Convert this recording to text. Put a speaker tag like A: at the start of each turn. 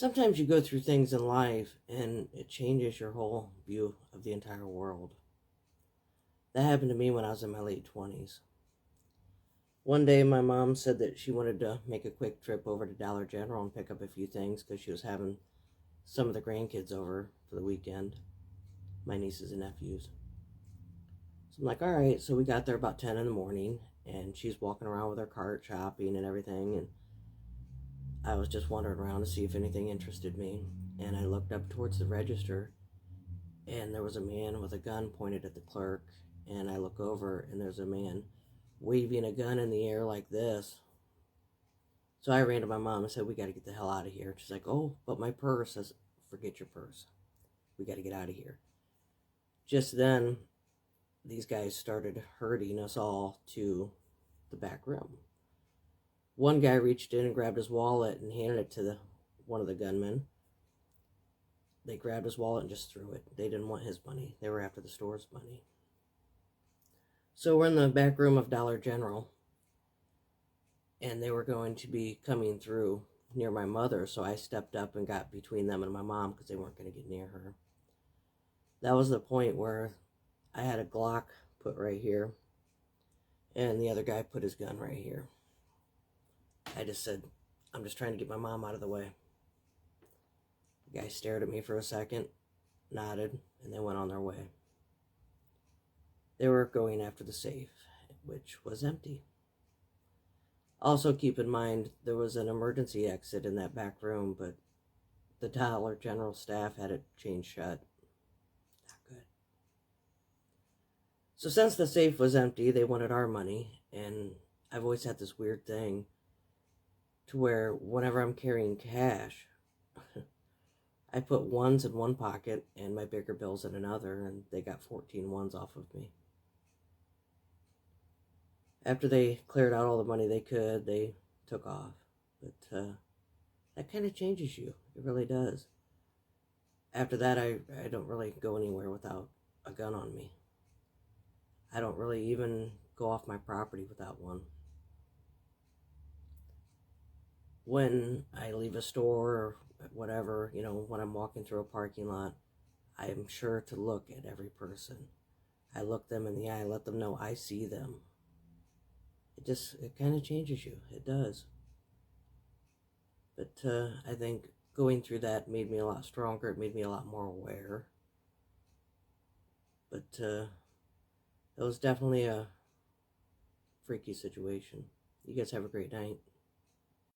A: Sometimes you go through things in life and it changes your whole view of the entire world. That happened to me when I was in my late 20s. One day, my mom said that she wanted to make a quick trip over to Dollar General and pick up a few things because she was having some of the grandkids over for the weekend, my nieces and nephews. So I'm like, all right. So we got there about 10 in the morning, and she's walking around with her cart shopping and everything. And I was just wandering around to see if anything interested me. And I looked up towards the register, and there was a man with a gun pointed at the clerk. And I look over, and there's a man waving a gun in the air like this. So I ran to my mom and said, we got to get the hell out of here. She's like, oh, but my purse. I said, forget your purse. We got to get out of here. Just then, these guys started herding us all to the back room. One guy reached in and grabbed his wallet and handed it to one of the gunmen. They grabbed his wallet and just threw it. They didn't want his money. They were after the store's money. So we're in the back room of Dollar General, and they were going to be coming through near my mother, so I stepped up and got between them and my mom because they weren't going to get near her. That was the point where I had a Glock put right here, and the other guy put his gun right here. I just said, I'm just trying to get my mom out of the way. The guy stared at me for a second, nodded, and they went on their way. They were going after the safe, which was empty. Also, keep in mind, there was an emergency exit in that back room, but the Dollar General staff had it chained shut. Not good. So since the safe was empty, they wanted our money, and I've always had this weird thing to where whenever I'm carrying cash, I put ones in one pocket and my bigger bills in another, and they got 14 ones off of me. After they cleared out all the money they could, they took off. But that kind of changes you. It really does. After that, I don't really go anywhere without a gun on me. I don't really even go off my property without one. When I leave a store or whatever, when I'm walking through a parking lot, I am sure to look at every person. I look them in the eye, let them know I see them. It kind of changes you. It does. But I think going through that made me a lot stronger. It made me a lot more aware. But it was definitely a freaky situation. You guys have a great night.